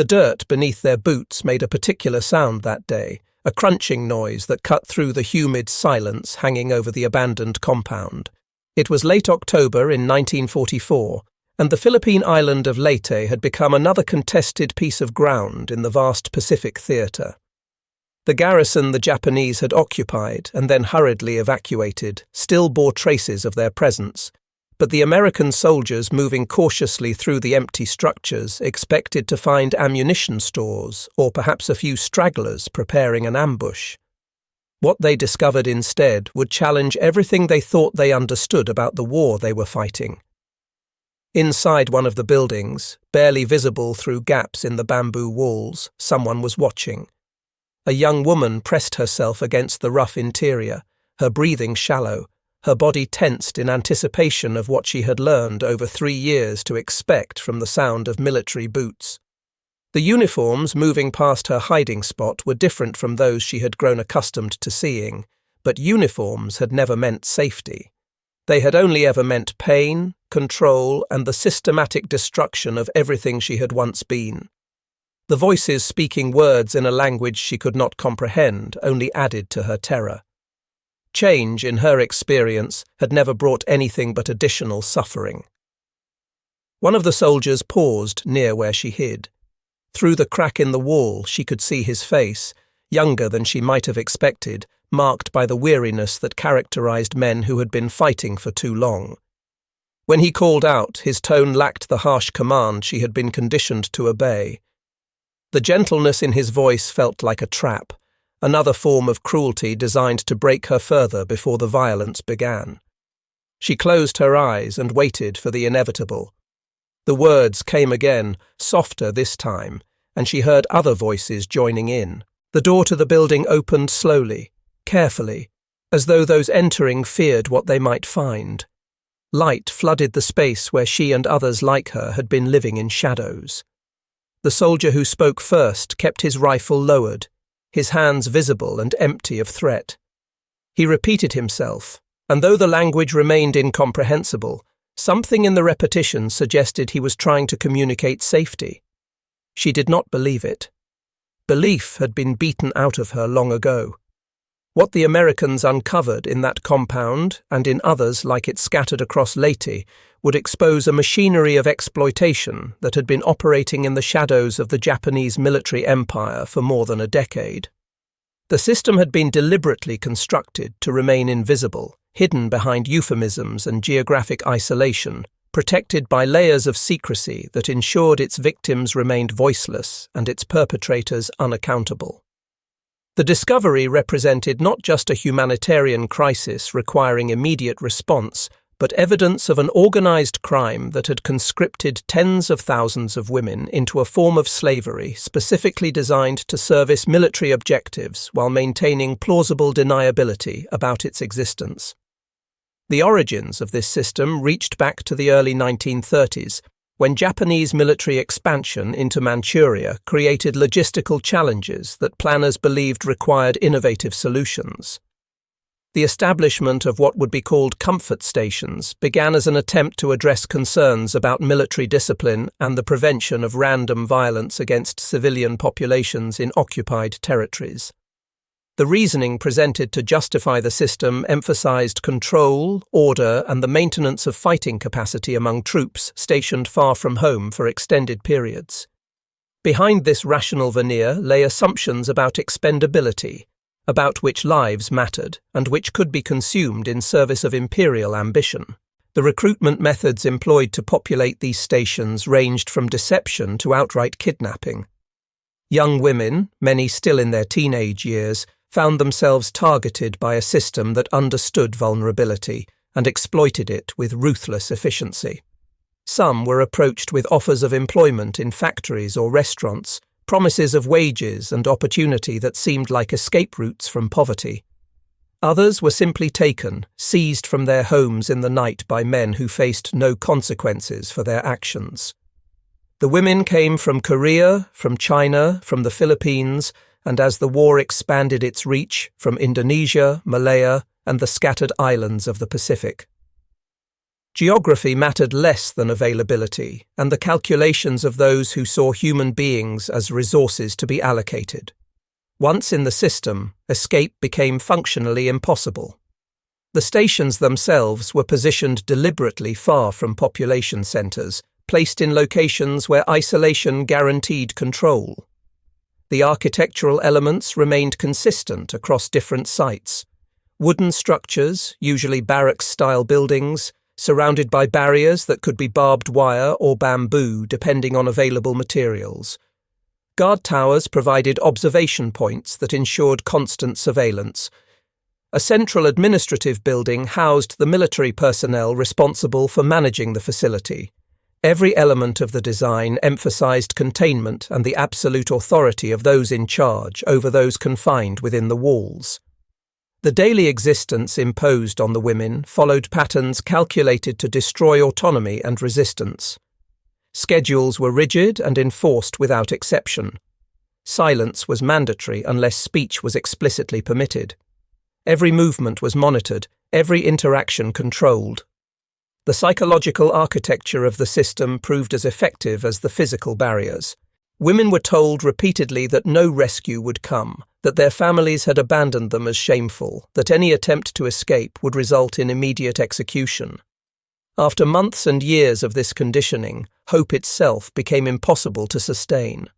The dirt beneath their boots made a particular sound that day, a crunching noise that cut through the humid silence hanging over the abandoned compound. It was late October in 1944, and the Philippine island of Leyte had become another contested piece of ground in the vast Pacific theatre. The garrison the Japanese had occupied and then hurriedly evacuated still bore traces of their presence, but the American soldiers moving cautiously through the empty structures expected to find ammunition stores or perhaps a few stragglers preparing an ambush. What they discovered instead would challenge everything they thought they understood about the war they were fighting. Inside one of the buildings, barely visible through gaps in the bamboo walls, someone was watching. A young woman pressed herself against the rough interior, her breathing shallow, her body tensed in anticipation of what she had learned over 3 years to expect from the sound of military boots. The uniforms moving past her hiding spot were different from those she had grown accustomed to seeing, but uniforms had never meant safety. They had only ever meant pain, control, and the systematic destruction of everything she had once been. The voices speaking words in a language she could not comprehend only added to her terror. Change, in her experience, had never brought anything but additional suffering. One of the soldiers paused near where she hid. Through the crack in the wall she could see his face, younger than she might have expected, marked by the weariness that characterized men who had been fighting for too long. When he called out, his tone lacked the harsh command she had been conditioned to obey. The gentleness in his voice felt like a trap, another form of cruelty designed to break her further before the violence began. She closed her eyes and waited for the inevitable. The words came again, softer this time, and she heard other voices joining in. The door to the building opened slowly, carefully, as though those entering feared what they might find. Light flooded the space where she and others like her had been living in shadows. The soldier who spoke first kept his rifle lowered, his hands visible and empty of threat. He repeated himself, and though the language remained incomprehensible, something in the repetition suggested he was trying to communicate safety. She did not believe it. Belief had been beaten out of her long ago. What the Americans uncovered in that compound, and in others like it scattered across Leyte, would expose a machinery of exploitation that had been operating in the shadows of the Japanese military empire for more than a decade. The system had been deliberately constructed to remain invisible, hidden behind euphemisms and geographic isolation, protected by layers of secrecy that ensured its victims remained voiceless and its perpetrators unaccountable. The discovery represented not just a humanitarian crisis requiring immediate response, but evidence of an organized crime that had conscripted tens of thousands of women into a form of slavery specifically designed to service military objectives while maintaining plausible deniability about its existence. The origins of this system reached back to the early 1930s, when Japanese military expansion into Manchuria created logistical challenges that planners believed required innovative solutions. The establishment of what would be called comfort stations began as an attempt to address concerns about military discipline and the prevention of random violence against civilian populations in occupied territories. The reasoning presented to justify the system emphasized control, order, and the maintenance of fighting capacity among troops stationed far from home for extended periods. Behind this rational veneer lay assumptions about expendability, about which lives mattered and which could be consumed in service of imperial ambition. The recruitment methods employed to populate these stations ranged from deception to outright kidnapping. Young women, many still in their teenage years, found themselves targeted by a system that understood vulnerability and exploited it with ruthless efficiency. Some were approached with offers of employment in factories or restaurants, promises of wages and opportunity that seemed like escape routes from poverty. Others were simply taken, seized from their homes in the night by men who faced no consequences for their actions. The women came from Korea, from China, from the Philippines, and as the war expanded its reach, from Indonesia, Malaya, and the scattered islands of the Pacific. Geography mattered less than availability, and the calculations of those who saw human beings as resources to be allocated. Once in the system, escape became functionally impossible. The stations themselves were positioned deliberately far from population centres, placed in locations where isolation guaranteed control. The architectural elements remained consistent across different sites. Wooden structures, usually barracks-style buildings, surrounded by barriers that could be barbed wire or bamboo depending on available materials. Guard towers provided observation points that ensured constant surveillance. A central administrative building housed the military personnel responsible for managing the facility. Every element of the design emphasized containment and the absolute authority of those in charge over those confined within the walls. The daily existence imposed on the women followed patterns calculated to destroy autonomy and resistance. Schedules were rigid and enforced without exception. Silence was mandatory unless speech was explicitly permitted. Every movement was monitored, every interaction controlled. The psychological architecture of the system proved as effective as the physical barriers. Women were told repeatedly that no rescue would come, that their families had abandoned them as shameful, that any attempt to escape would result in immediate execution. After months and years of this conditioning, hope itself became impossible to sustain.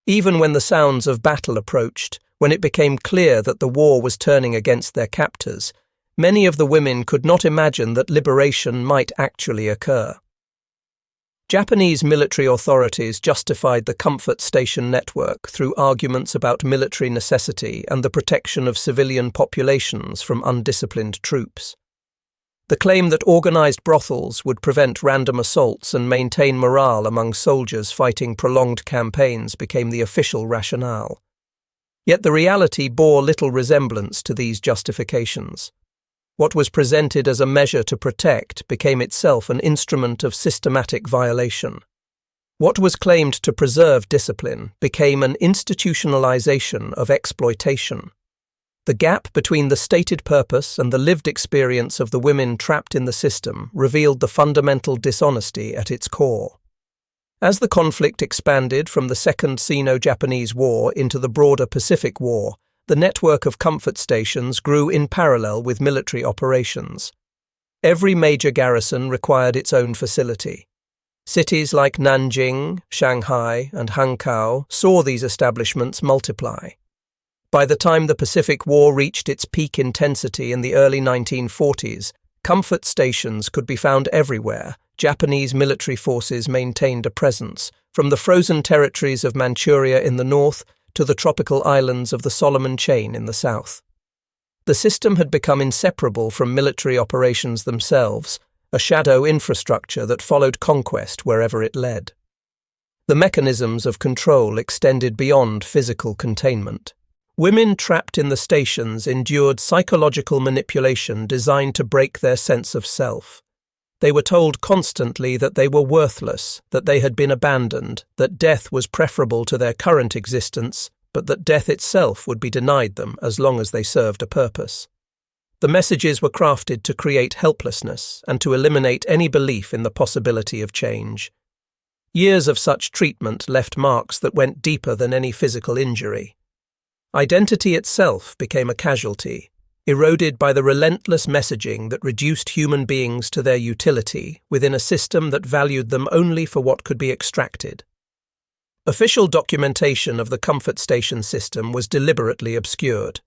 Even when the sounds of battle approached, when it became clear that the war was turning against their captors, many of the women could not imagine that liberation might actually occur. Japanese military authorities justified the comfort station network through arguments about military necessity and the protection of civilian populations from undisciplined troops. The claim that organized brothels would prevent random assaults and maintain morale among soldiers fighting prolonged campaigns became the official rationale. Yet the reality bore little resemblance to these justifications. What was presented as a measure to protect became itself an instrument of systematic violation. What was claimed to preserve discipline became an institutionalization of exploitation. The gap between the stated purpose and the lived experience of the women trapped in the system revealed the fundamental dishonesty at its core. As the conflict expanded from the Second Sino-Japanese War into the broader Pacific War, the network of comfort stations grew in parallel with military operations. Every major garrison required its own facility. Cities like Nanjing, Shanghai, and Hankow saw these establishments multiply. By the time the Pacific War reached its peak intensity in the early 1940s, comfort stations could be found everywhere. Japanese military forces maintained a presence, from the frozen territories of Manchuria in the north to the tropical islands of the Solomon Chain in the south. The system had become inseparable from military operations themselves, a shadow infrastructure that followed conquest wherever it led. The mechanisms of control extended beyond physical containment. Women trapped in the stations endured psychological manipulation designed to break their sense of self. They were told constantly that they were worthless, that they had been abandoned, that death was preferable to their current existence, but that death itself would be denied them as long as they served a purpose. The messages were crafted to create helplessness and to eliminate any belief in the possibility of change. Years of such treatment left marks that went deeper than any physical injury. Identity itself became a casualty, eroded by the relentless messaging that reduced human beings to their utility within a system that valued them only for what could be extracted. Official documentation of the comfort station system was deliberately obscured.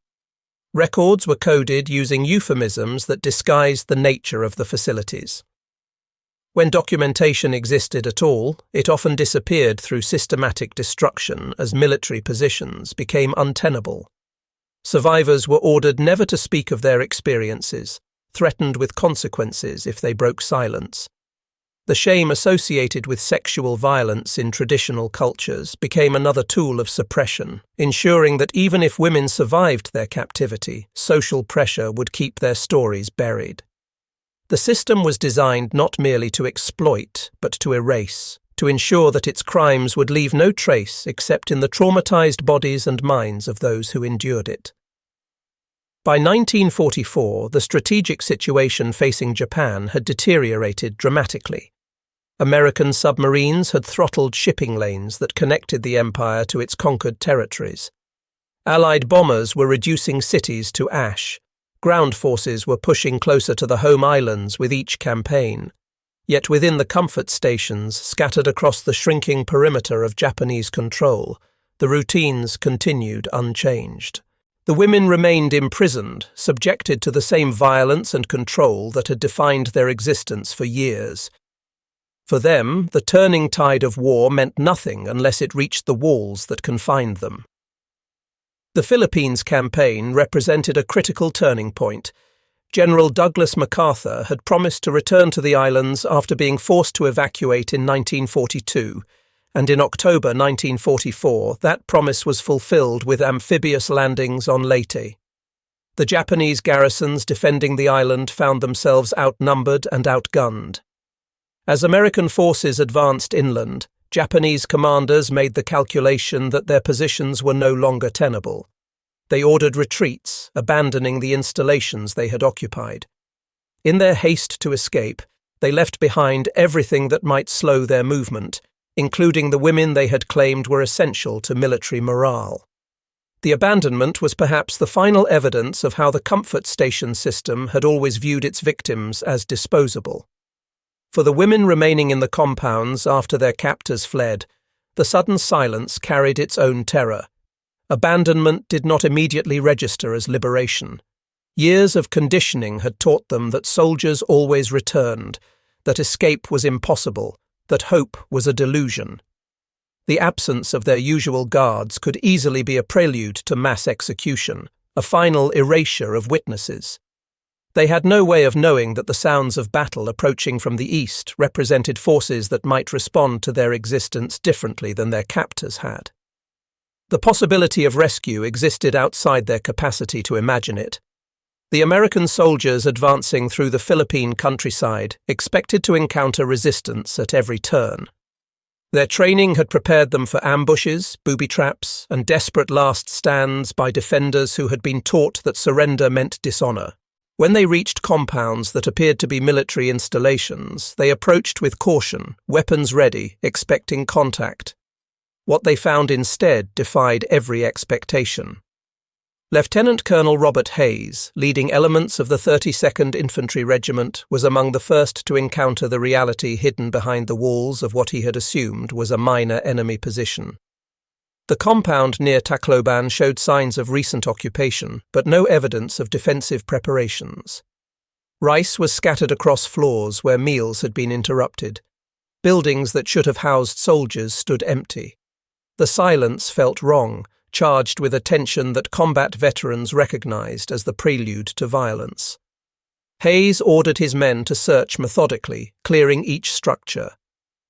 Records were coded using euphemisms that disguised the nature of the facilities. When documentation existed at all, it often disappeared through systematic destruction as military positions became untenable. Survivors were ordered never to speak of their experiences, threatened with consequences if they broke silence. The shame associated with sexual violence in traditional cultures became another tool of suppression, ensuring that even if women survived their captivity, social pressure would keep their stories buried. The system was designed not merely to exploit, but to erase, to ensure that its crimes would leave no trace except in the traumatized bodies and minds of those who endured it. By 1944, the strategic situation facing Japan had deteriorated dramatically. American submarines had throttled shipping lanes that connected the empire to its conquered territories. Allied bombers were reducing cities to ash. Ground forces were pushing closer to the home islands with each campaign. Yet within the comfort stations scattered across the shrinking perimeter of Japanese control, the routines continued unchanged. The women remained imprisoned, subjected to the same violence and control that had defined their existence for years. For them, the turning tide of war meant nothing unless it reached the walls that confined them. The Philippines campaign represented a critical turning point. General Douglas MacArthur had promised to return to the islands after being forced to evacuate in 1942, and in October 1944 that promise was fulfilled with amphibious landings on Leyte. The Japanese garrisons defending the island found themselves outnumbered and outgunned. As American forces advanced inland, Japanese commanders made the calculation that their positions were no longer tenable. They ordered retreats, abandoning the installations they had occupied. In their haste to escape, they left behind everything that might slow their movement, including the women they had claimed were essential to military morale. The abandonment was perhaps the final evidence of how the comfort station system had always viewed its victims as disposable. For the women remaining in the compounds after their captors fled, the sudden silence carried its own terror. Abandonment did not immediately register as liberation. Years of conditioning had taught them that soldiers always returned, that escape was impossible, that hope was a delusion. The absence of their usual guards could easily be a prelude to mass execution, a final erasure of witnesses. They had no way of knowing that the sounds of battle approaching from the east represented forces that might respond to their existence differently than their captors had. The possibility of rescue existed outside their capacity to imagine it. The American soldiers advancing through the Philippine countryside expected to encounter resistance at every turn. Their training had prepared them for ambushes, booby traps, and desperate last stands by defenders who had been taught that surrender meant dishonor. When they reached compounds that appeared to be military installations, they approached with caution, weapons ready, expecting contact. What they found instead defied every expectation. Lieutenant Colonel Robert Hayes, leading elements of the 32nd Infantry Regiment, was among the first to encounter the reality hidden behind the walls of what he had assumed was a minor enemy position. The compound near Tacloban showed signs of recent occupation, but no evidence of defensive preparations. Rice was scattered across floors where meals had been interrupted. Buildings that should have housed soldiers stood empty. The silence felt wrong, charged with a tension that combat veterans recognized as the prelude to violence. Hayes ordered his men to search methodically, clearing each structure.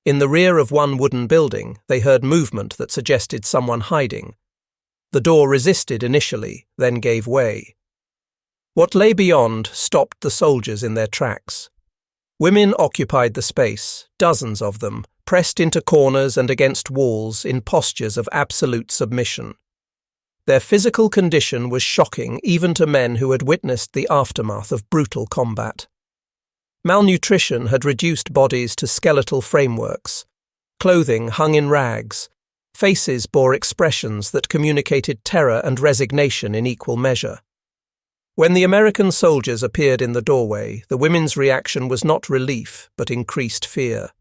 In the rear of one wooden building, they heard movement that suggested someone hiding. The door resisted initially, then gave way. What lay beyond stopped the soldiers in their tracks. Women occupied the space, dozens of them, pressed into corners and against walls in postures of absolute submission. Their physical condition was shocking even to men who had witnessed the aftermath of brutal combat. Malnutrition had reduced bodies to skeletal frameworks. Clothing hung in rags. Faces bore expressions that communicated terror and resignation in equal measure. When the American soldiers appeared in the doorway, the women's reaction was not relief, but increased fear.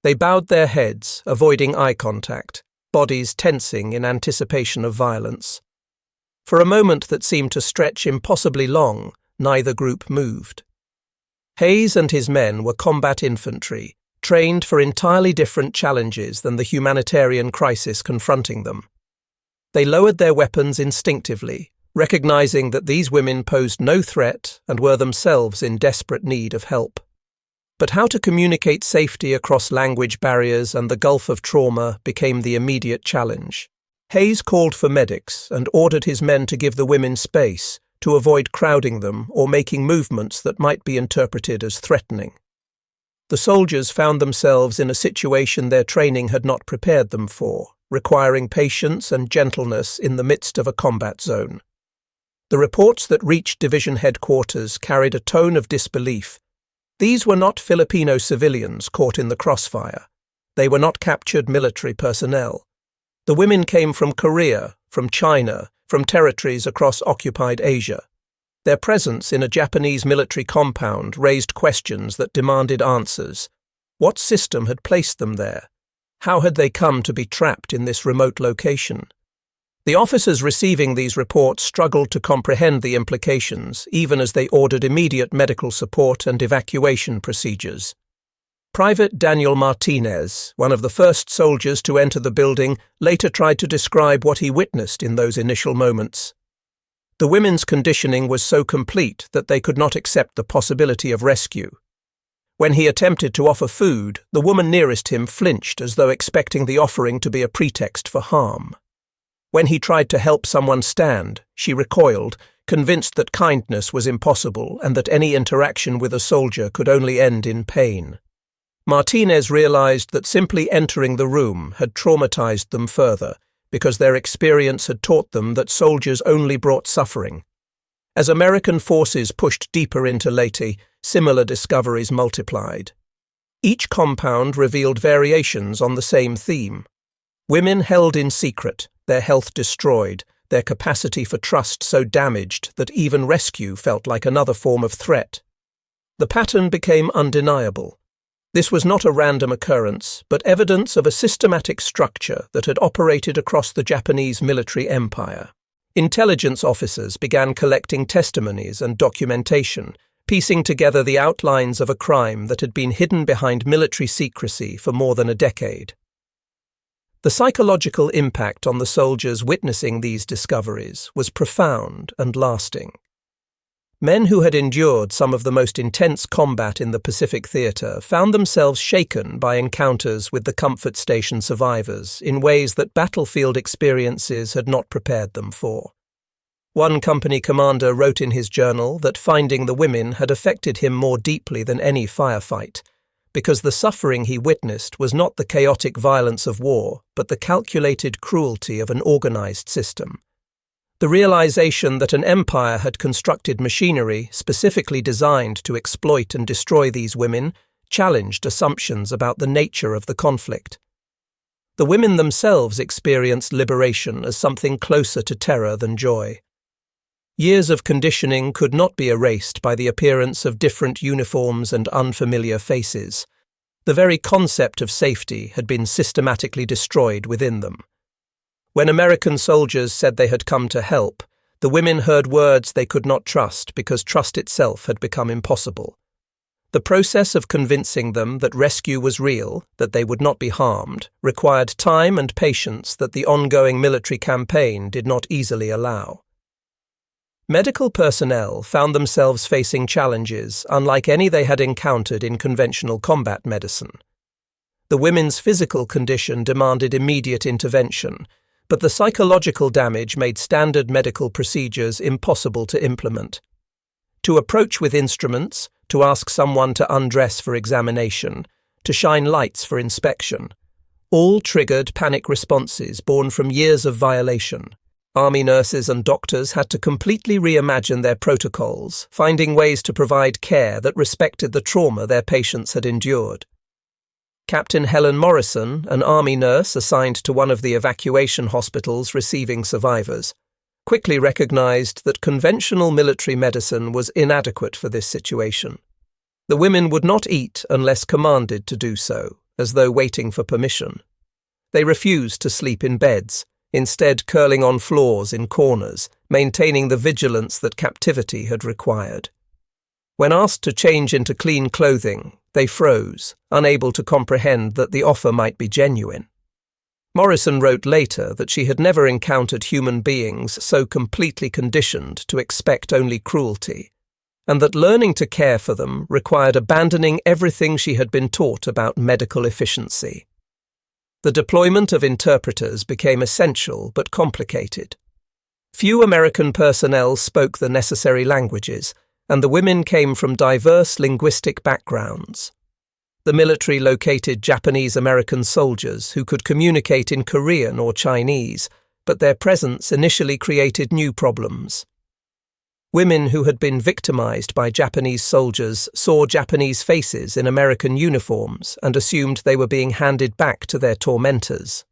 They bowed their heads, avoiding eye contact, bodies tensing in anticipation of violence. For a moment that seemed to stretch impossibly long, neither group moved. Hayes and his men were combat infantry, trained for entirely different challenges than the humanitarian crisis confronting them. They lowered their weapons instinctively, recognizing that these women posed no threat and were themselves in desperate need of help. But how to communicate safety across language barriers and the gulf of trauma became the immediate challenge. Hayes called for medics and ordered his men to give the women space, to avoid crowding them or making movements that might be interpreted as threatening. The soldiers found themselves in a situation their training had not prepared them for, requiring patience and gentleness in the midst of a combat zone. The reports that reached division headquarters carried a tone of disbelief. These were not Filipino civilians caught in the crossfire. They were not captured military personnel. The women came from Korea, from China, from territories across occupied Asia. Their presence in a Japanese military compound raised questions that demanded answers. What system had placed them there? How had they come to be trapped in this remote location? The officers receiving these reports struggled to comprehend the implications, even as they ordered immediate medical support and evacuation procedures. Private Daniel Martinez, one of the first soldiers to enter the building, later tried to describe what he witnessed in those initial moments. The women's conditioning was so complete that they could not accept the possibility of rescue. When he attempted to offer food, the woman nearest him flinched as though expecting the offering to be a pretext for harm. When he tried to help someone stand, she recoiled, convinced that kindness was impossible and that any interaction with a soldier could only end in pain. Martinez realized that simply entering the room had traumatized them further, because their experience had taught them that soldiers only brought suffering. As American forces pushed deeper into Leyte, similar discoveries multiplied. Each compound revealed variations on the same theme. Women held in secret, their health destroyed, their capacity for trust so damaged that even rescue felt like another form of threat. The pattern became undeniable. This was not a random occurrence, but evidence of a systematic structure that had operated across the Japanese military empire. Intelligence officers began collecting testimonies and documentation, piecing together the outlines of a crime that had been hidden behind military secrecy for more than a decade. The psychological impact on the soldiers witnessing these discoveries was profound and lasting. Men who had endured some of the most intense combat in the Pacific Theater found themselves shaken by encounters with the comfort station survivors in ways that battlefield experiences had not prepared them for. One company commander wrote in his journal that finding the women had affected him more deeply than any firefight, because the suffering he witnessed was not the chaotic violence of war, but the calculated cruelty of an organized system. The realization that an empire had constructed machinery specifically designed to exploit and destroy these women challenged assumptions about the nature of the conflict. The women themselves experienced liberation as something closer to terror than joy. Years of conditioning could not be erased by the appearance of different uniforms and unfamiliar faces. The very concept of safety had been systematically destroyed within them. When American soldiers said they had come to help, the women heard words they could not trust because trust itself had become impossible. The process of convincing them that rescue was real, that they would not be harmed, required time and patience that the ongoing military campaign did not easily allow. Medical personnel found themselves facing challenges unlike any they had encountered in conventional combat medicine. The women's physical condition demanded immediate intervention, but the psychological damage made standard medical procedures impossible to implement. To approach with instruments, to ask someone to undress for examination, to shine lights for inspection, all triggered panic responses born from years of violation. Army nurses and doctors had to completely reimagine their protocols, finding ways to provide care that respected the trauma their patients had endured. Captain Helen Morrison, an Army nurse assigned to one of the evacuation hospitals receiving survivors, quickly recognized that conventional military medicine was inadequate for this situation. The women would not eat unless commanded to do so, as though waiting for permission. They refused to sleep in beds, instead curling on floors in corners, maintaining the vigilance that captivity had required. When asked to change into clean clothing, they froze, unable to comprehend that the offer might be genuine. Morrison wrote later that she had never encountered human beings so completely conditioned to expect only cruelty, and that learning to care for them required abandoning everything she had been taught about medical efficiency. The deployment of interpreters became essential but complicated. Few American personnel spoke the necessary languages, and the women came from diverse linguistic backgrounds. The military located Japanese-American soldiers who could communicate in Korean or Chinese, but their presence initially created new problems. Women who had been victimized by Japanese soldiers saw Japanese faces in American uniforms and assumed they were being handed back to their tormentors.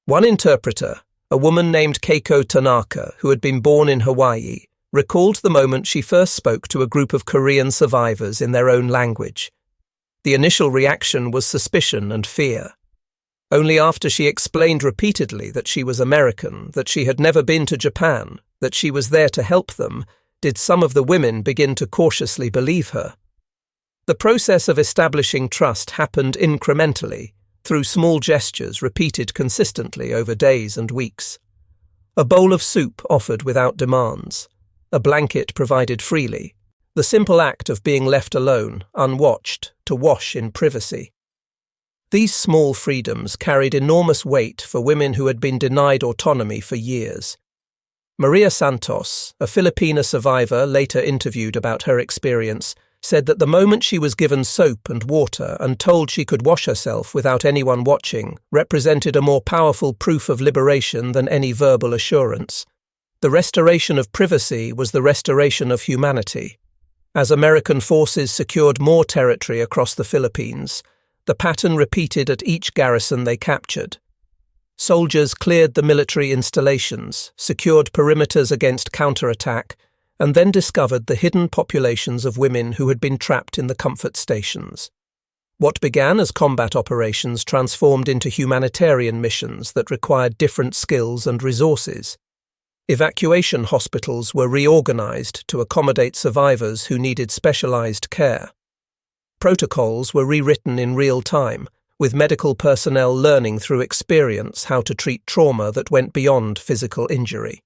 One interpreter, a woman named Keiko Tanaka, who had been born in Hawaii, recalled the moment she first spoke to a group of Korean survivors in their own language. The initial reaction was suspicion and fear. Only after she explained repeatedly that she was American, that she had never been to Japan, that she was there to help them, did some of the women begin to cautiously believe her. The process of establishing trust happened incrementally, through small gestures repeated consistently over days and weeks. A bowl of soup offered without demands, a blanket provided freely, the simple act of being left alone, unwatched, to wash in privacy. These small freedoms carried enormous weight for women who had been denied autonomy for years. Maria Santos, a Filipina survivor later interviewed about her experience, said that the moment she was given soap and water and told she could wash herself without anyone watching represented a more powerful proof of liberation than any verbal assurance. The restoration of privacy was the restoration of humanity. As American forces secured more territory across the Philippines, the pattern repeated at each garrison they captured. Soldiers cleared the military installations, secured perimeters against counterattack, and then discovered the hidden populations of women who had been trapped in the comfort stations. What began as combat operations transformed into humanitarian missions that required different skills and resources. Evacuation hospitals were reorganized to accommodate survivors who needed specialized care. Protocols were rewritten in real time, with medical personnel learning through experience how to treat trauma that went beyond physical injury.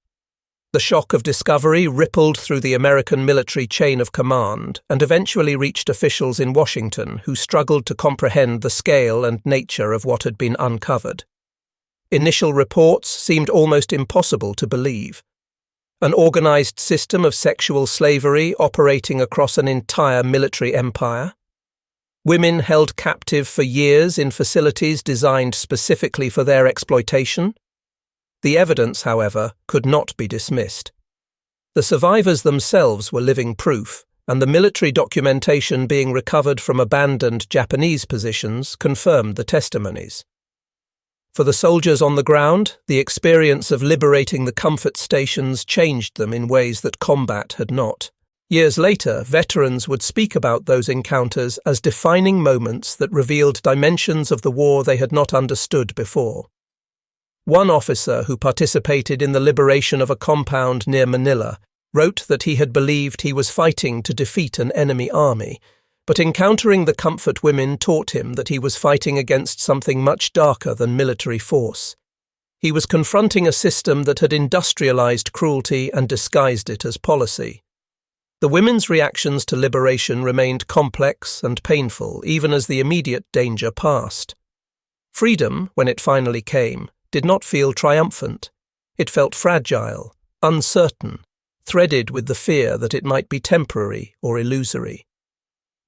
The shock of discovery rippled through the American military chain of command and eventually reached officials in Washington who struggled to comprehend the scale and nature of what had been uncovered. Initial reports seemed almost impossible to believe. An organized system of sexual slavery operating across an entire military empire? Women held captive for years in facilities designed specifically for their exploitation? The evidence, however, could not be dismissed. The survivors themselves were living proof, and the military documentation being recovered from abandoned Japanese positions confirmed the testimonies. For the soldiers on the ground, the experience of liberating the comfort stations changed them in ways that combat had not. Years later, veterans would speak about those encounters as defining moments that revealed dimensions of the war they had not understood before. One officer who participated in the liberation of a compound near Manila wrote that he had believed he was fighting to defeat an enemy army, but encountering the comfort women taught him that he was fighting against something much darker than military force. He was confronting a system that had industrialized cruelty and disguised it as policy. The women's reactions to liberation remained complex and painful even as the immediate danger passed. Freedom, when it finally came, did not feel triumphant. It felt fragile, uncertain, threaded with the fear that it might be temporary or illusory.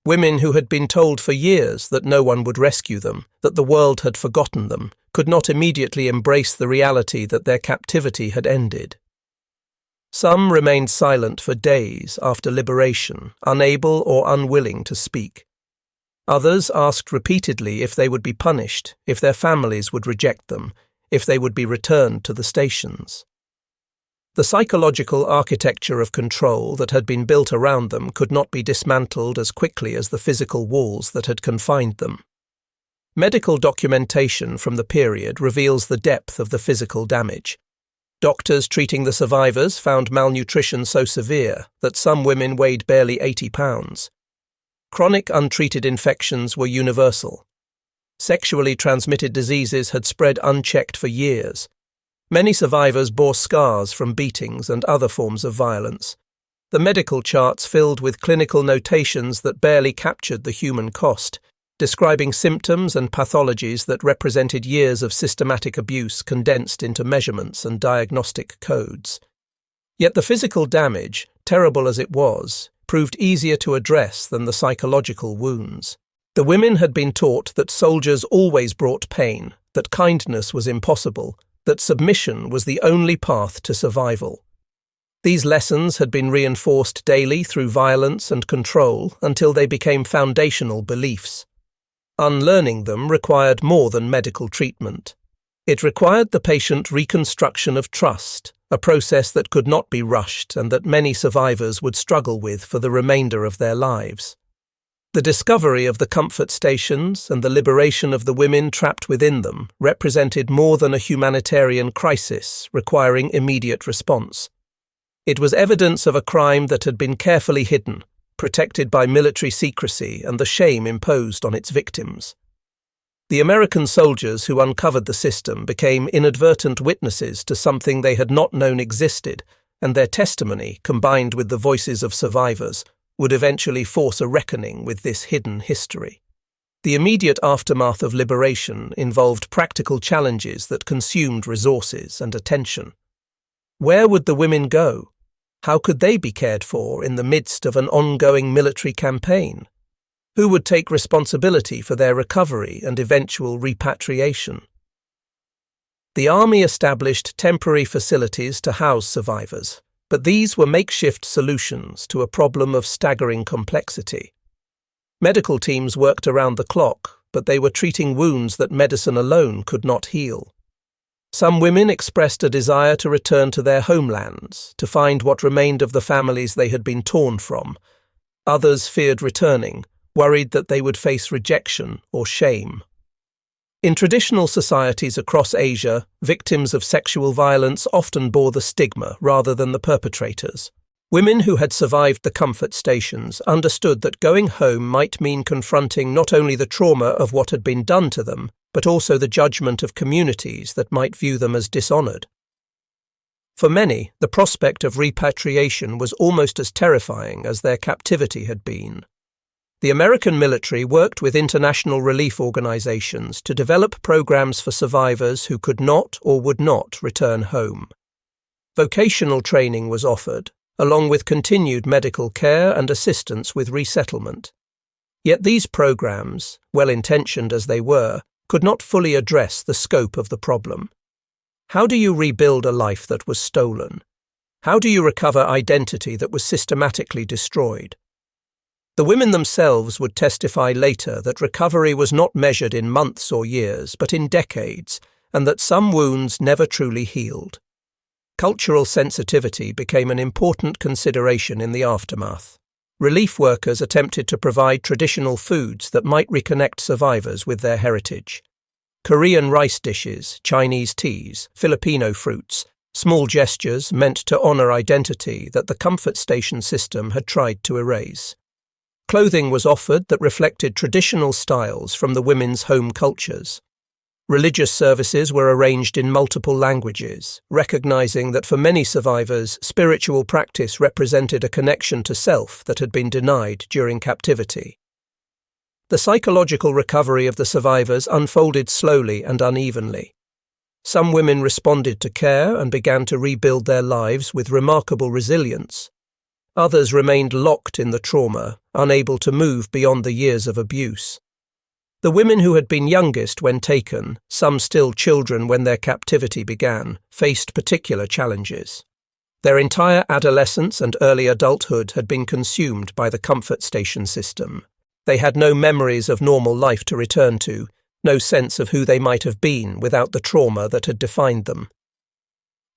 Women who had been told for years that no one would rescue them, that the world had forgotten them, could not immediately embrace the reality that their captivity had ended. Some remained silent for days after liberation, unable or unwilling to speak. Others asked repeatedly if they would be punished, if their families would reject them, if they would be returned to the stations. The psychological architecture of control that had been built around them could not be dismantled as quickly as the physical walls that had confined them. Medical documentation from the period reveals the depth of the physical damage. Doctors treating the survivors found malnutrition so severe that some women weighed barely 80 pounds. Chronic untreated infections were universal. Sexually transmitted diseases had spread unchecked for years. Many survivors bore scars from beatings and other forms of violence. The medical charts filled with clinical notations that barely captured the human cost, describing symptoms and pathologies that represented years of systematic abuse condensed into measurements and diagnostic codes. Yet the physical damage, terrible as it was, proved easier to address than the psychological wounds. The women had been taught that soldiers always brought pain, that kindness was impossible, that submission was the only path to survival. These lessons had been reinforced daily through violence and control until they became foundational beliefs. Unlearning them required more than medical treatment. It required the patient reconstruction of trust, a process that could not be rushed and that many survivors would struggle with for the remainder of their lives. The discovery of the comfort stations and the liberation of the women trapped within them represented more than a humanitarian crisis requiring immediate response. It was evidence of a crime that had been carefully hidden, protected by military secrecy and the shame imposed on its victims. The American soldiers who uncovered the system became inadvertent witnesses to something they had not known existed, and their testimony, combined with the voices of survivors, would eventually force a reckoning with this hidden history. The immediate aftermath of liberation involved practical challenges that consumed resources and attention. Where would the women go? How could they be cared for in the midst of an ongoing military campaign? Who would take responsibility for their recovery and eventual repatriation? The army established temporary facilities to house survivors, but these were makeshift solutions to a problem of staggering complexity. Medical teams worked around the clock, but they were treating wounds that medicine alone could not heal. Some women expressed a desire to return to their homelands, to find what remained of the families they had been torn from. Others feared returning, worried that they would face rejection or shame. In traditional societies across Asia, victims of sexual violence often bore the stigma rather than the perpetrators. Women who had survived the comfort stations understood that going home might mean confronting not only the trauma of what had been done to them, but also the judgment of communities that might view them as dishonored. For many, the prospect of repatriation was almost as terrifying as their captivity had been. The American military worked with international relief organizations to develop programs for survivors who could not or would not return home. Vocational training was offered, along with continued medical care and assistance with resettlement. Yet these programs, well-intentioned as they were, could not fully address the scope of the problem. How do you rebuild a life that was stolen? How do you recover identity that was systematically destroyed? The women themselves would testify later that recovery was not measured in months or years, but in decades, and that some wounds never truly healed. Cultural sensitivity became an important consideration in the aftermath. Relief workers attempted to provide traditional foods that might reconnect survivors with their heritage. Korean rice dishes, Chinese teas, Filipino fruits, small gestures meant to honor identity that the comfort station system had tried to erase. Clothing was offered that reflected traditional styles from the women's home cultures. Religious services were arranged in multiple languages, recognizing that for many survivors, spiritual practice represented a connection to self that had been denied during captivity. The psychological recovery of the survivors unfolded slowly and unevenly. Some women responded to care and began to rebuild their lives with remarkable resilience. Others remained locked in the trauma, unable to move beyond the years of abuse. The women who had been youngest when taken, some still children when their captivity began, faced particular challenges. Their entire adolescence and early adulthood had been consumed by the comfort station system. They had no memories of normal life to return to, no sense of who they might have been without the trauma that had defined them.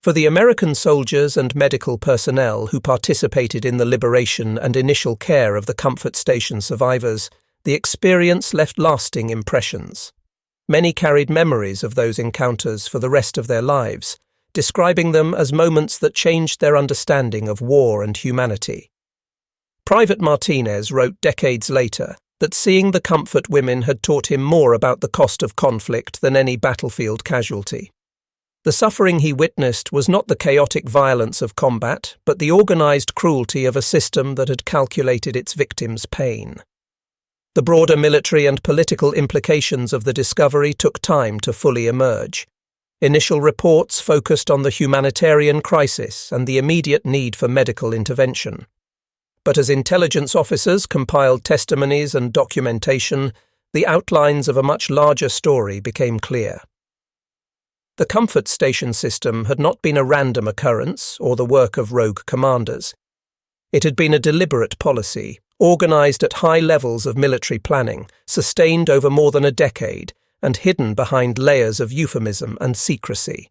For the American soldiers and medical personnel who participated in the liberation and initial care of the comfort station survivors, the experience left lasting impressions. Many carried memories of those encounters for the rest of their lives, describing them as moments that changed their understanding of war and humanity. Private Martinez wrote decades later that seeing the comfort women had taught him more about the cost of conflict than any battlefield casualty. The suffering he witnessed was not the chaotic violence of combat, but the organized cruelty of a system that had calculated its victims' pain. The broader military and political implications of the discovery took time to fully emerge. Initial reports focused on the humanitarian crisis and the immediate need for medical intervention. But as intelligence officers compiled testimonies and documentation, the outlines of a much larger story became clear. The comfort station system had not been a random occurrence or the work of rogue commanders. It had been a deliberate policy, organised at high levels of military planning, sustained over more than a decade, and hidden behind layers of euphemism and secrecy.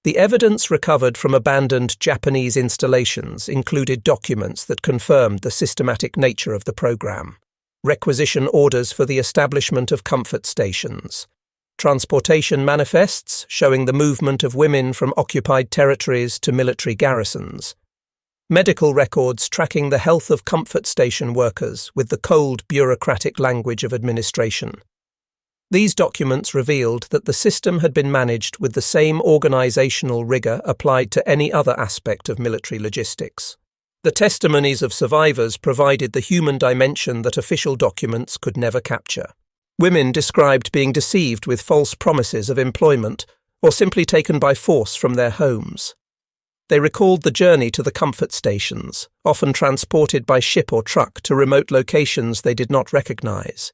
The evidence recovered from abandoned Japanese installations included documents that confirmed the systematic nature of the program, requisition orders for the establishment of comfort stations, transportation manifests showing the movement of women from occupied territories to military garrisons, medical records tracking the health of comfort station workers with the cold bureaucratic language of administration. These documents revealed that the system had been managed with the same organizational rigor applied to any other aspect of military logistics. The testimonies of survivors provided the human dimension that official documents could never capture. Women described being deceived with false promises of employment or simply taken by force from their homes. They recalled the journey to the comfort stations, often transported by ship or truck to remote locations they did not recognize.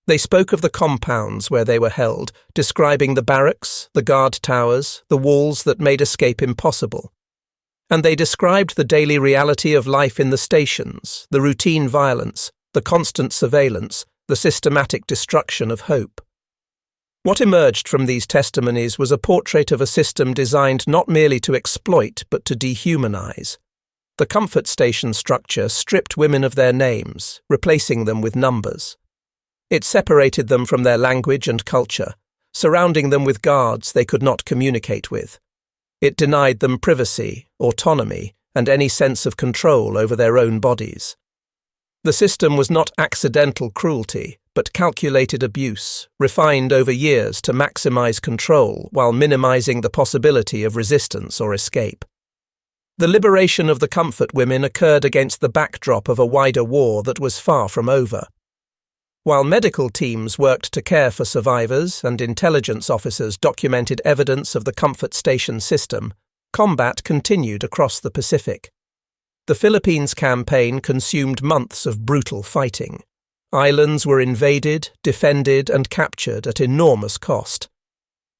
They spoke of the compounds where they were held, describing the barracks, the guard towers, the walls that made escape impossible. And they described the daily reality of life in the stations, the routine violence, the constant surveillance, the systematic destruction of hope. What emerged from these testimonies was a portrait of a system designed not merely to exploit but to dehumanize. The comfort station structure stripped women of their names, replacing them with numbers. It separated them from their language and culture, surrounding them with guards they could not communicate with. It denied them privacy, autonomy, and any sense of control over their own bodies. The system was not accidental cruelty, but calculated abuse, refined over years to maximize control while minimizing the possibility of resistance or escape. The liberation of the comfort women occurred against the backdrop of a wider war that was far from over. While medical teams worked to care for survivors and intelligence officers documented evidence of the comfort station system, combat continued across the Pacific. The Philippines campaign consumed months of brutal fighting. Islands were invaded, defended, and captured at enormous cost.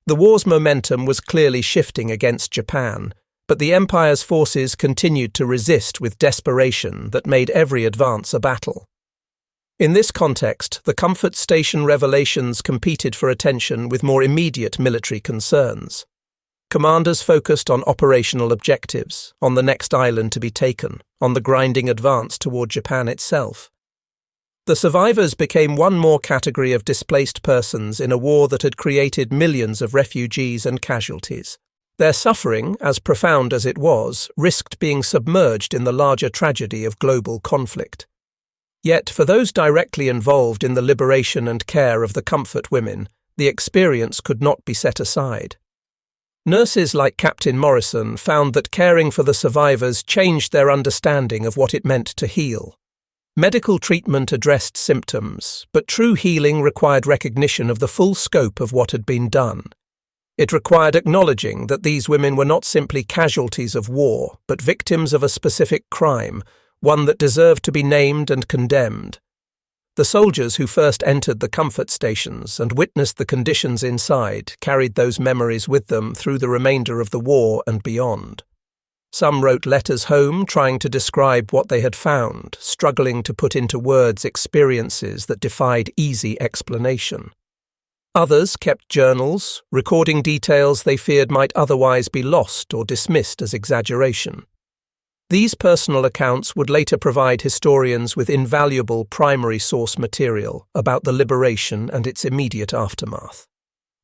The war's momentum was clearly shifting against Japan, but the Empire's forces continued to resist with desperation that made every advance a battle. In this context, the comfort station revelations competed for attention with more immediate military concerns. Commanders focused on operational objectives, on the next island to be taken, on the grinding advance toward Japan itself. The survivors became one more category of displaced persons in a war that had created millions of refugees and casualties. Their suffering, as profound as it was, risked being submerged in the larger tragedy of global conflict. Yet, for those directly involved in the liberation and care of the comfort women, the experience could not be set aside. Nurses like Captain Morrison found that caring for the survivors changed their understanding of what it meant to heal. Medical treatment addressed symptoms, but true healing required recognition of the full scope of what had been done. It required acknowledging that these women were not simply casualties of war, but victims of a specific crime, one that deserved to be named and condemned. The soldiers who first entered the comfort stations and witnessed the conditions inside carried those memories with them through the remainder of the war and beyond. Some wrote letters home trying to describe what they had found, struggling to put into words experiences that defied easy explanation. Others kept journals, recording details they feared might otherwise be lost or dismissed as exaggeration. These personal accounts would later provide historians with invaluable primary source material about the liberation and its immediate aftermath.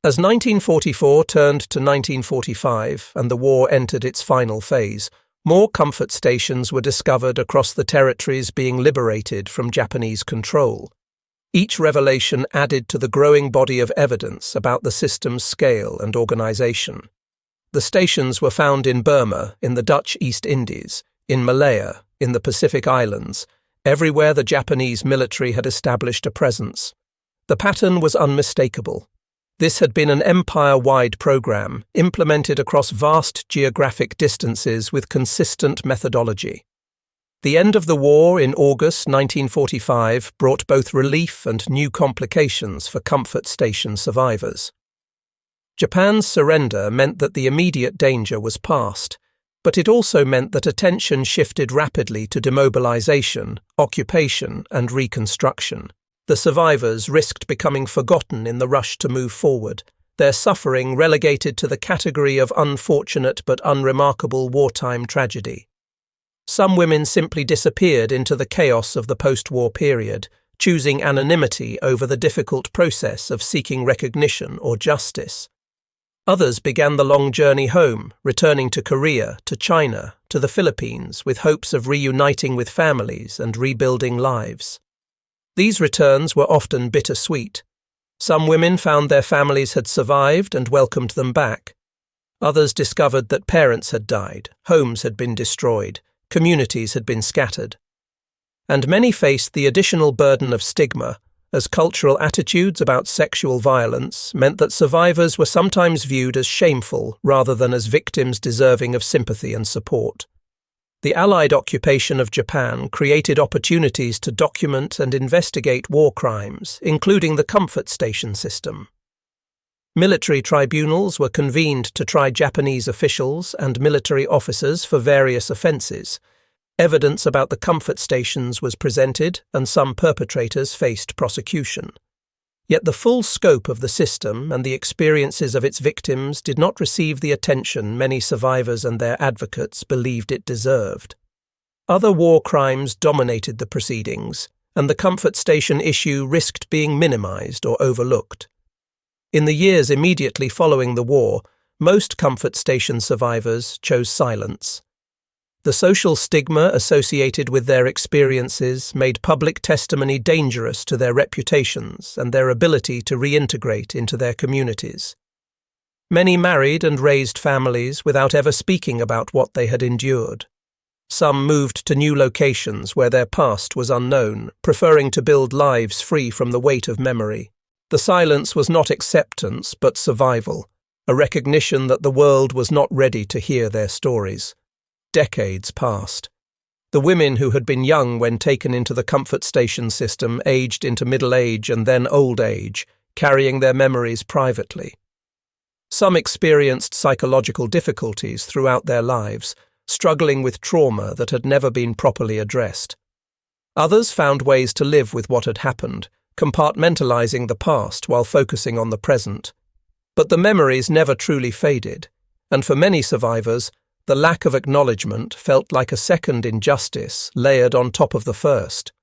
As 1944 turned to 1945 and the war entered its final phase, more comfort stations were discovered across the territories being liberated from Japanese control. Each revelation added to the growing body of evidence about the system's scale and organization. The stations were found in Burma, in the Dutch East Indies, in Malaya, in the Pacific Islands, everywhere the Japanese military had established a presence. The pattern was unmistakable. This had been an empire-wide program, implemented across vast geographic distances with consistent methodology. The end of the war in August 1945 brought both relief and new complications for comfort station survivors. Japan's surrender meant that the immediate danger was past, but it also meant that attention shifted rapidly to demobilization, occupation, and reconstruction. The survivors risked becoming forgotten in the rush to move forward, their suffering relegated to the category of unfortunate but unremarkable wartime tragedy. Some women simply disappeared into the chaos of the post-war period, choosing anonymity over the difficult process of seeking recognition or justice. Others began the long journey home, returning to Korea, to China, to the Philippines, with hopes of reuniting with families and rebuilding lives. These returns were often bittersweet. Some women found their families had survived and welcomed them back. Others discovered that parents had died, homes had been destroyed, communities had been scattered. And many faced the additional burden of stigma, as cultural attitudes about sexual violence meant that survivors were sometimes viewed as shameful rather than as victims deserving of sympathy and support. The Allied occupation of Japan created opportunities to document and investigate war crimes, including the comfort station system. Military tribunals were convened to try Japanese officials and military officers for various offences. Evidence about the comfort stations was presented, and some perpetrators faced prosecution. Yet the full scope of the system and the experiences of its victims did not receive the attention many survivors and their advocates believed it deserved. Other war crimes dominated the proceedings, and the comfort station issue risked being minimized or overlooked. In the years immediately following the war, most comfort station survivors chose silence. The social stigma associated with their experiences made public testimony dangerous to their reputations and their ability to reintegrate into their communities. Many married and raised families without ever speaking about what they had endured. Some moved to new locations where their past was unknown, preferring to build lives free from the weight of memory. The silence was not acceptance but survival, a recognition that the world was not ready to hear their stories. Decades passed. The women who had been young when taken into the comfort station system aged into middle age and then old age, carrying their memories privately. Some experienced psychological difficulties throughout their lives, struggling with trauma that had never been properly addressed. Others found ways to live with what had happened, compartmentalizing the past while focusing on the present. But the memories never truly faded, and for many survivors, the lack of acknowledgement felt like a second injustice layered on top of the first.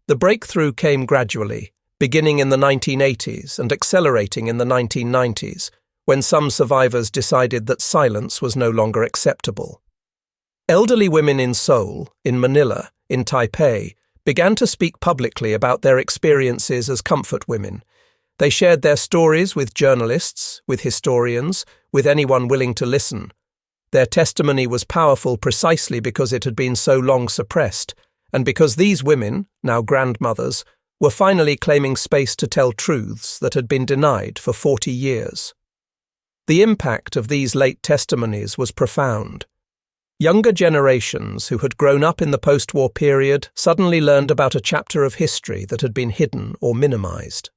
The breakthrough came gradually, beginning in the 1980s and accelerating in the 1990s, when some survivors decided that silence was no longer acceptable. Elderly women in Seoul, in Manila, in Taipei, began to speak publicly about their experiences as comfort women. They shared their stories with journalists, with historians, with anyone willing to listen. Their testimony was powerful precisely because it had been so long suppressed, and because these women, now grandmothers, were finally claiming space to tell truths that had been denied for 40 years. The impact of these late testimonies was profound. Younger generations who had grown up in the post-war period suddenly learned about a chapter of history that had been hidden or minimized.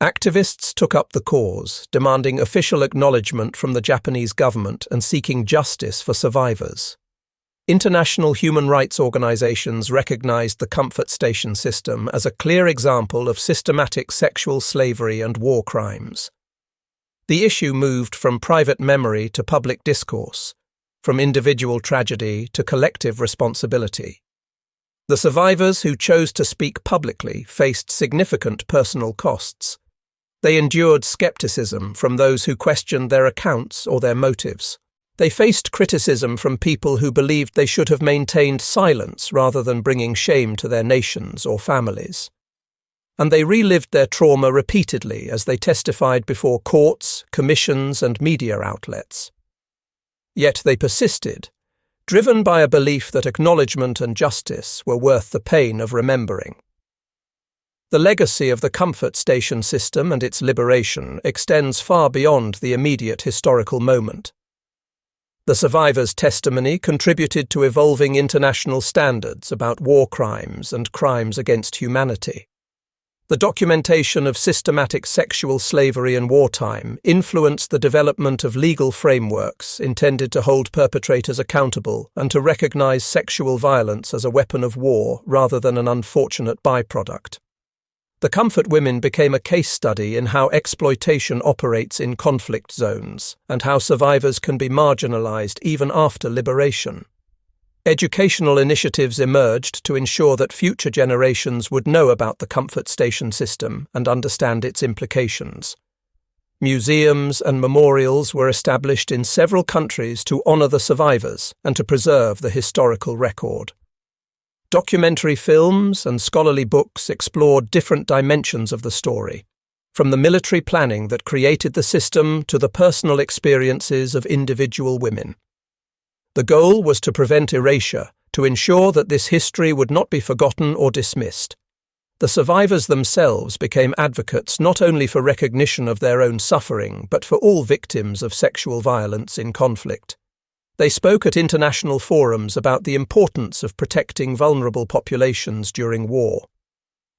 Activists took up the cause, demanding official acknowledgement from the Japanese government and seeking justice for survivors. International human rights organizations recognized the comfort station system as a clear example of systematic sexual slavery and war crimes. The issue moved from private memory to public discourse, from individual tragedy to collective responsibility. The survivors who chose to speak publicly faced significant personal costs. They endured skepticism from those who questioned their accounts or their motives. They faced criticism from people who believed they should have maintained silence rather than bringing shame to their nations or families. And they relived their trauma repeatedly as they testified before courts, commissions, and media outlets. Yet they persisted, driven by a belief that acknowledgement and justice were worth the pain of remembering. The legacy of the comfort station system and its liberation extends far beyond the immediate historical moment. The survivors' testimony contributed to evolving international standards about war crimes and crimes against humanity. The documentation of systematic sexual slavery in wartime influenced the development of legal frameworks intended to hold perpetrators accountable and to recognize sexual violence as a weapon of war rather than an unfortunate byproduct. The comfort women became a case study in how exploitation operates in conflict zones and how survivors can be marginalized even after liberation. Educational initiatives emerged to ensure that future generations would know about the comfort station system and understand its implications. Museums and memorials were established in several countries to honor the survivors and to preserve the historical record. Documentary films and scholarly books explored different dimensions of the story, from the military planning that created the system to the personal experiences of individual women. The goal was to prevent erasure, to ensure that this history would not be forgotten or dismissed. The survivors themselves became advocates not only for recognition of their own suffering, but for all victims of sexual violence in conflict. They spoke at international forums about the importance of protecting vulnerable populations during war.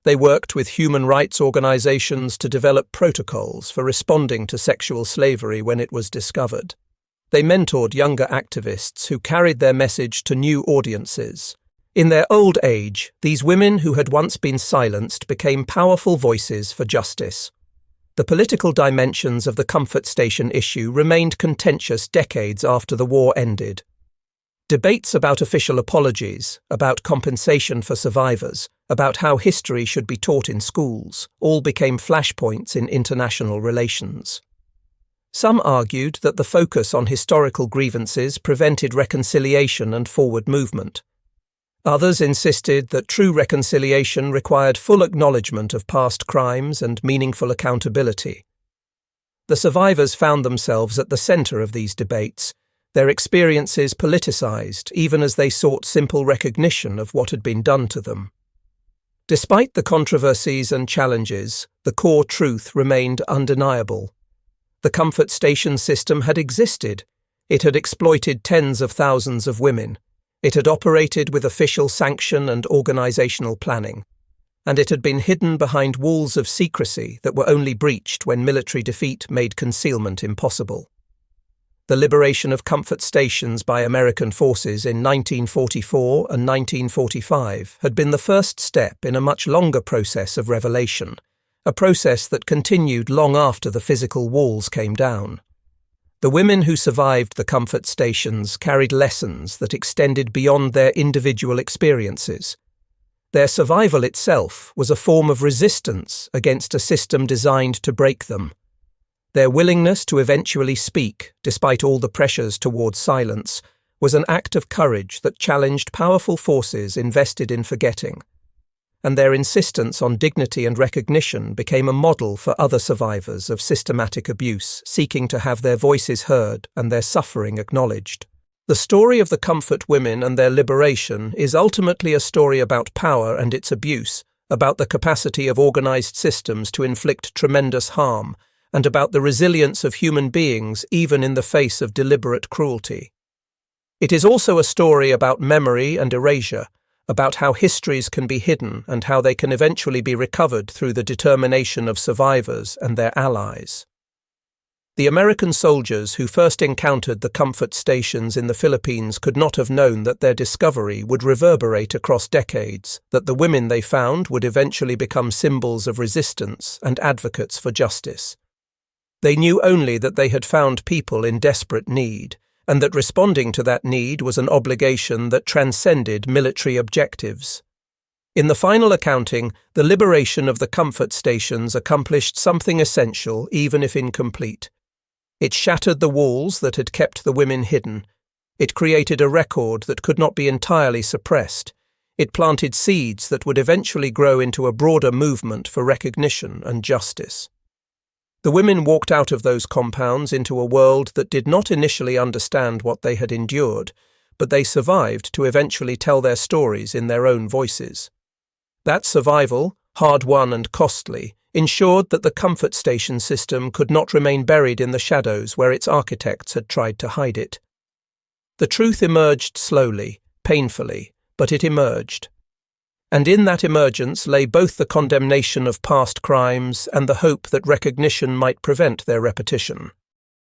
They worked with human rights organizations to develop protocols for responding to sexual slavery when it was discovered. They mentored younger activists who carried their message to new audiences. In their old age, these women who had once been silenced became powerful voices for justice. The political dimensions of the comfort station issue remained contentious decades after the war ended. Debates about official apologies, about compensation for survivors, about how history should be taught in schools, all became flashpoints in international relations. Some argued that the focus on historical grievances prevented reconciliation and forward movement. Others insisted that true reconciliation required full acknowledgement of past crimes and meaningful accountability. The survivors found themselves at the center of these debates, their experiences politicized even as they sought simple recognition of what had been done to them. Despite the controversies and challenges, the core truth remained undeniable. The comfort station system had existed. It had exploited tens of thousands of women. It had operated with official sanction and organizational planning. And it had been hidden behind walls of secrecy that were only breached when military defeat made concealment impossible. The liberation of comfort stations by American forces in 1944 and 1945 had been the first step in a much longer process of revelation, a process that continued long after the physical walls came down. The women who survived the comfort stations carried lessons that extended beyond their individual experiences. Their survival itself was a form of resistance against a system designed to break them. Their willingness to eventually speak, despite all the pressures towards silence, was an act of courage that challenged powerful forces invested in forgetting. And their insistence on dignity and recognition became a model for other survivors of systematic abuse seeking to have their voices heard and their suffering acknowledged. The story of the comfort women and their liberation is ultimately a story about power and its abuse, about the capacity of organized systems to inflict tremendous harm, and about the resilience of human beings even in the face of deliberate cruelty. It is also a story about memory and erasure, about how histories can be hidden and how they can eventually be recovered through the determination of survivors and their allies. The American soldiers who first encountered the comfort stations in the Philippines could not have known that their discovery would reverberate across decades, that the women they found would eventually become symbols of resistance and advocates for justice. They knew only that they had found people in desperate need, and that responding to that need was an obligation that transcended military objectives. In the final accounting, the liberation of the comfort stations accomplished something essential, even if incomplete. It shattered the walls that had kept the women hidden. It created a record that could not be entirely suppressed. It planted seeds that would eventually grow into a broader movement for recognition and justice. The women walked out of those compounds into a world that did not initially understand what they had endured, but they survived to eventually tell their stories in their own voices. That survival, hard-won and costly, ensured that the comfort station system could not remain buried in the shadows where its architects had tried to hide it. The truth emerged slowly, painfully, but it emerged. and in that emergence lay both the condemnation of past crimes and the hope that recognition might prevent their repetition.